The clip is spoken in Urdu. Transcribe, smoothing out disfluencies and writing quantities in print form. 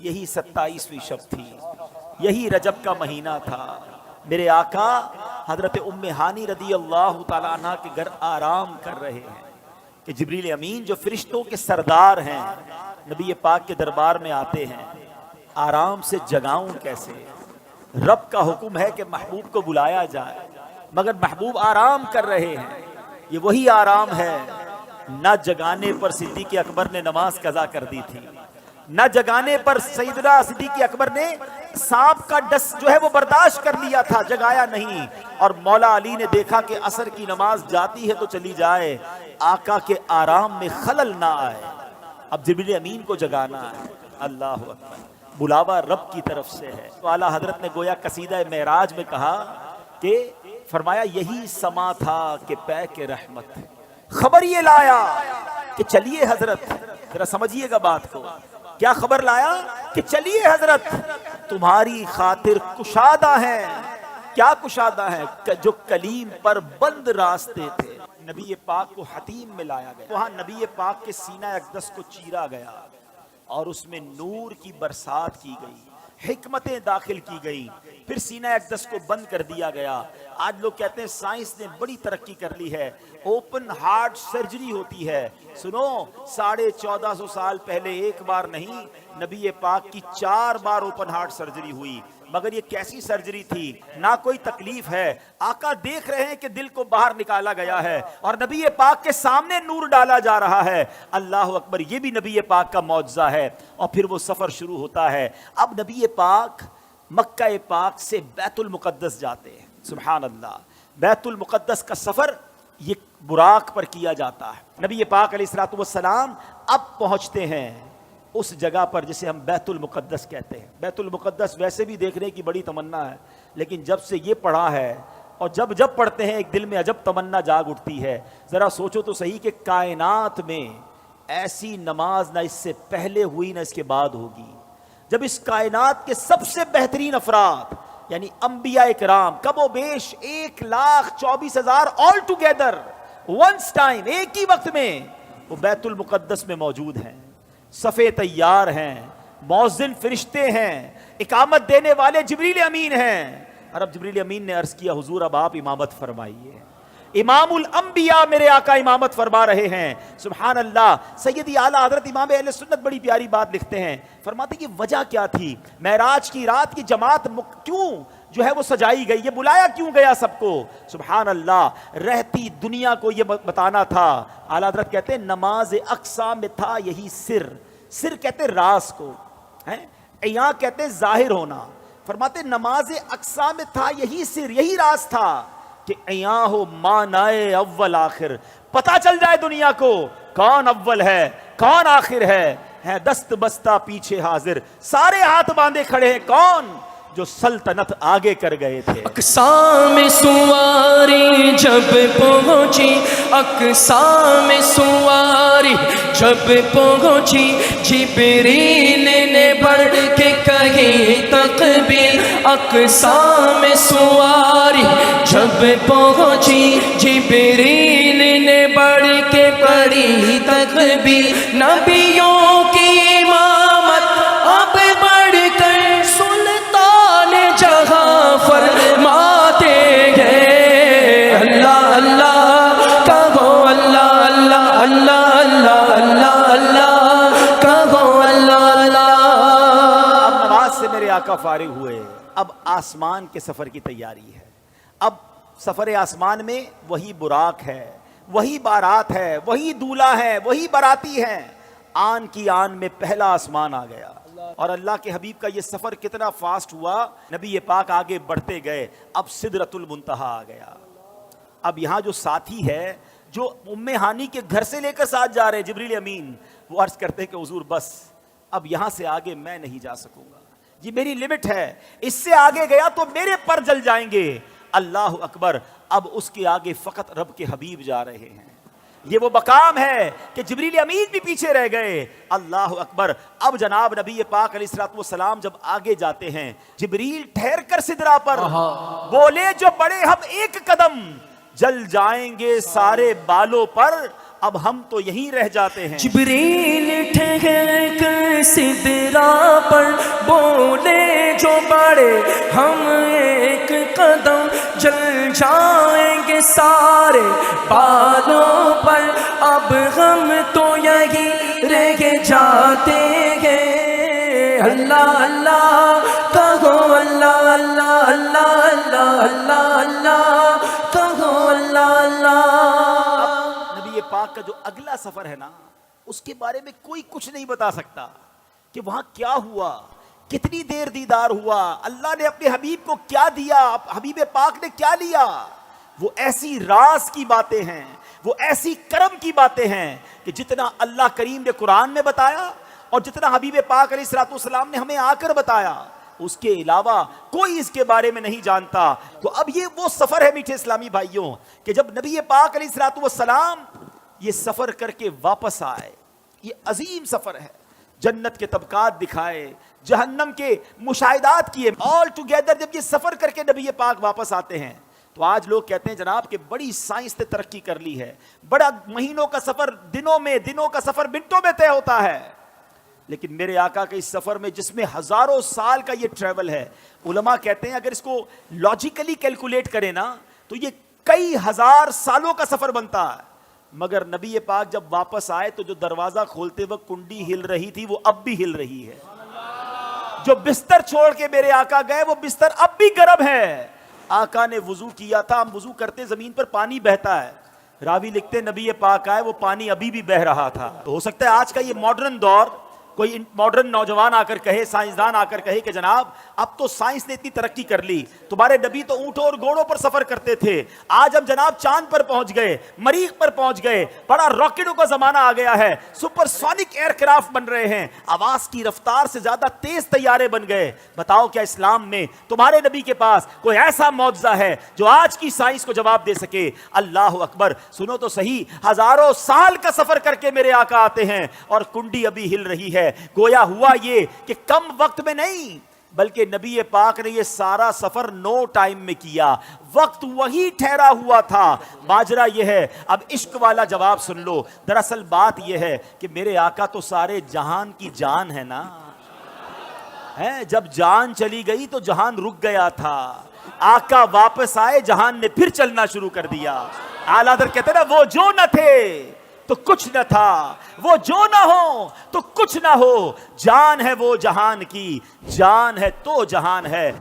یہی 27ویں شب تھی، یہی رجب کا مہینہ تھا۔ میرے آقا حضرت ام ہانی رضی اللہ تعالیٰ عنہ کے گھر آرام کر رہے ہیں کہ جبریل امین جو فرشتوں کے سردار ہیں نبی پاک کے دربار میں آتے ہیں۔ آرام سے جگاؤں کیسے؟ رب کا حکم ہے کہ محبوب کو بلایا جائے، مگر محبوب آرام کر رہے ہیں۔ یہ وہی آرام ہے، نہ جگانے پر صدیق اکبر نے نماز قضا کر دی تھی، نہ جگانے پر سیدنا صدیق اکبر نے سانپ کا ڈس جو ہے وہ برداشت کر لیا تھا، جگایا نہیں۔ اور مولا علی نے دیکھا کہ عصر کی نماز جاتی ہے تو چلی جائے، آقا کے آرام میں خلل نہ آئے، اب جبریل امین کو جگانا ہے۔ اللہ اکبر، بلاوا رب کی طرف سے ہے۔ تو اعلیٰ حضرت نے گویا قصیدہ معراج میں کہا کہ فرمایا یہی سما تھا کہ پے کے رحمت، خبر یہ لایا کہ چلیے حضرت، ذرا سمجھیے گا بات کو، کیا خبر لایا کہ چلیے حضرت تمہاری خاطر کشادہ ہیں۔ کیا کشادہ ہیں؟ جو کلیم پر بند راستے تھے۔ نبی پاک کو حتیم میں لایا گیا، وہاں نبی پاک کے سینہ اقدس کو چیرا گیا اور اس میں نور کی برسات کی گئی، حکمتیں داخل کی گئی، پھر سینہ اقدس کو بند کر دیا گیا۔ آج لوگ کہتے ہیں سائنس نے بڑی ترقی کر لی ہے، اوپن ہارٹ سرجری ہوتی ہے۔ سنو، 1450 سال پہلے ایک بار نہیں، نبی پاک کی 4 بار اوپن ہارٹ سرجری ہوئی، مگر یہ کیسی سرجری تھی؟ نہ کوئی تکلیف ہے، آقا دیکھ رہے ہیں کہ دل کو باہر نکالا گیا ہے اور نبی پاک کے سامنے نور ڈالا جا رہا ہے۔ اللہ اکبر، یہ بھی نبی پاک کا معجزہ ہے۔ اور پھر وہ سفر شروع ہوتا ہے۔ اب نبی پاک مکہ پاک سے بیت المقدس جاتے ہیں۔ سبحان اللہ، بیت المقدس کا سفر یہ براق پر کیا جاتا ہے۔ نبی پاک علیہ الصلوۃ والسلام اب پہنچتے ہیں اس جگہ پر جسے ہم بیت المقدس کہتے ہیں۔ بیت المقدس ویسے بھی دیکھنے کی بڑی تمنا ہے، لیکن جب سے یہ پڑھا ہے اور جب پڑھتے ہیں ایک دل میں عجب تمنا جاگ اٹھتی ہے۔ ذرا سوچو تو صحیح کہ کائنات میں ایسی نماز نہ اس سے پہلے ہوئی نہ اس کے بعد ہوگی، جب اس کائنات کے سب سے بہترین افراد یعنی انبیاء کرام کم و بیش 1,24,000 آل ٹوگیدر ونس ٹائم، ایک ہی وقت میں وہ بیت المقدس میں موجود ہیں، صفے تیار ہیں، مؤذن فرشتے ہیں، اقامت دینے والے جبریل امین ہیں۔ اور اب جبریل امین نے عرض کیا حضور اب آپ امامت فرمائیے، امام الانبیاء میرے آقا امامت فرما رہے ہیں۔ سبحان اللہ، سیدی اعلیٰ حضرت امام اہل سنت بڑی پیاری بات لکھتے ہیں، فرماتے کہ وجہ کیا تھی؟ معراج کی رات کی جماعت کیوں جو ہے وہ سجائی گئی، یہ بلایا کیوں گیا سب کو؟ سبحان اللہ، رہتی دنیا کو یہ بتانا تھا۔ اعلیٰ حضرت کہتے ہیں نماز اقصا میں تھا یہی سر، سر کہتے راز کو، عیاں کہتے ظاہر ہونا۔ فرماتے نماز اقصا میں تھا یہی سر، یہی راز تھا کہ عیاں ہو مانائے اول آخر، پتہ چل جائے دنیا کو کون اول ہے کون آخر ہے دست بستہ پیچھے حاضر، سارے ہاتھ باندھے کھڑے ہیں، کون؟ جو سلطنت آگے کر گئے تھے۔ اقصا میں سواری جب پہنچی، اقصا میں سواری جب پہنچی، جبریل نے بڑھ کے کہی تکبیر۔ اقصا میں سواری جب پہنچی، جبریل نے بڑھ کے پڑھی تکبیر۔ نبیوں کی امامت اب بڑھ کر فرماتے ہیں، اللہ اللہ کہو، اللہ اللہ اللہ اللہ اللہ اللہ کہو، اللہ اللہ۔ اب نماز سے میرے آقا فارغ ہوئے، اب آسمان کے سفر کی تیاری ہے۔ اب سفر آسمان میں وہی براق ہے، وہی بارات ہے، وہی دولہا ہے، وہی باراتی ہیں۔ آن کی آن میں پہلا آسمان آ گیا، اور اللہ کے حبیب کا یہ سفر کتنا فاسٹ ہوا، نبی پاک آگے بڑھتے گئے، اب سدرۃ المنتہا آ گیا۔ اب یہاں جو ساتھی ہے جو ام ہانی کے گھر سے لے کر ساتھ جا رہے جبریل امین، وہ عرض کرتے ہیں کہ حضور بس اب یہاں سے آگے میں نہیں جا سکوں گا، یہ میری لمٹ ہے، اس سے آگے گیا تو میرے پر جل جائیں گے۔ اللہ اکبر، اب اس کے آگے فقط رب کے حبیب جا رہے ہیں۔ یہ وہ مقام ہے کہ جبریل امین بھی پیچھے رہ گئے۔ اللہ اکبر، اب جناب نبی پاک علیہ الصلوۃ والسلام جب آگے جاتے ہیں، جبریل ٹھہر کر سدرا پر بولے جو بڑے ہم ایک قدم، جل جائیں گے سارے بالوں پر، اب ہم تو یہیں رہ جاتے ہیں۔ جبریل ٹھہر کر سدرا پر بولے جو بڑے ہم ایک قدم جل جائیں گے سارے بالوں پر، اب ہم تو یہی رہ جاتے ہیں۔ اللہ اللہ کہو، اللہ اللہ اللہ اللہ اللہ اللہ کہو، اللہ اللہ۔ نبی پاک کا جو اگلا سفر ہے نا، اس کے بارے میں کوئی کچھ نہیں بتا سکتا کہ وہاں کیا ہوا، کتنی دیر دیدار ہوا، اللہ نے اپنے حبیب کو کیا دیا، حبیب پاک نے کیا لیا۔ وہ ایسی راز کی باتیں ہیں، وہ ایسی کرم کی باتیں ہیں کہ جتنا اللہ کریم نے قرآن میں بتایا اور جتنا حبیب پاک علیہ الصلوۃ والسلام نے ہمیں آ کر بتایا، اس کے علاوہ کوئی اس کے بارے میں نہیں جانتا۔ تو اب یہ وہ سفر ہے میٹھے اسلامی بھائیوں کہ جب نبی پاک علیہ الصلوۃ والسلام یہ سفر کر کے واپس آئے، یہ عظیم سفر ہے، جنت کے طبقات دکھائے، جہنم کے مشاہدات کیے، آل ٹوگیدر جب یہ سفر کر کے نبی پاک واپس آتے ہیں تو آج لوگ کہتے ہیں جناب کہ بڑی سائنس نے ترقی کر لی ہے، بڑا مہینوں کا سفر دنوں میں، دنوں کا سفر منٹوں میں طے ہوتا ہے۔ لیکن میرے آقا کے اس سفر میں جس میں ہزاروں سال کا یہ ٹریول ہے، علماء کہتے ہیں اگر اس کو لاجیکلی کیلکولیٹ کریں نا تو یہ کئی ہزار سالوں کا سفر بنتا ہے۔ مگر نبی پاک جب واپس آئے تو جو دروازہ کھولتے وقت کنڈی ہل رہی تھی وہ اب بھی ہل رہی ہے، جو بستر چھوڑ کے میرے آقا گئے وہ بستر اب بھی گرم ہے۔ آقا نے وضو کیا تھا، ہم وضو کرتے زمین پر پانی بہتا ہے، راوی لکھتے نبی پاک آئے وہ پانی ابھی بھی بہ رہا تھا۔ تو ہو سکتا ہے آج کا یہ ماڈرن دور کوئی ماڈرن نوجوان آ کر کہے، سائنسدان آ کر کہے کہ جناب اب تو سائنس نے اتنی ترقی کر لی، تمہارے نبی تو اونٹوں اور گھوڑوں پر سفر کرتے تھے، آج ہم جناب چاند پر پہنچ گئے، مریخ پر پہنچ گئے، بڑا راکٹوں کا زمانہ آ گیا ہے، سپر سونک ایئر کرافٹ بن رہے ہیں، آواز کی رفتار سے زیادہ تیز طیارے بن گئے۔ بتاؤ کیا اسلام میں تمہارے نبی کے پاس کوئی ایسا معجزہ ہے جو آج کی سائنس کو جواب دے سکے؟ اللہ اکبر۔ سنو تو صحیح، ہزاروں سال کا سفر کر کے میرے آقا آتے ہیں اور کنڈی ابھی ہل رہی ہے۔ گویا ہوا یہ کہ کم وقت میں نہیں بلکہ نبی پاک نے یہ سارا سفر نو ٹائم میں کیا، وقت وہی ٹھہرا ہوا تھا۔ ماجرا یہ ہے، اب عشق والا جواب سن لو، دراصل بات یہ ہے کہ میرے آقا تو سارے جہان کی جان ہے نا، جب جان چلی گئی تو جہان رک گیا تھا، آقا واپس آئے جہان نے پھر چلنا شروع کر دیا۔ اعلیٰ حضرت کہتے ہیں نا وہ جو نہ تھے تو کچھ نہ تھا، وہ جو نہ ہو تو کچھ نہ ہو، جان ہے وہ جہان کی، جان ہے تو جہان ہے۔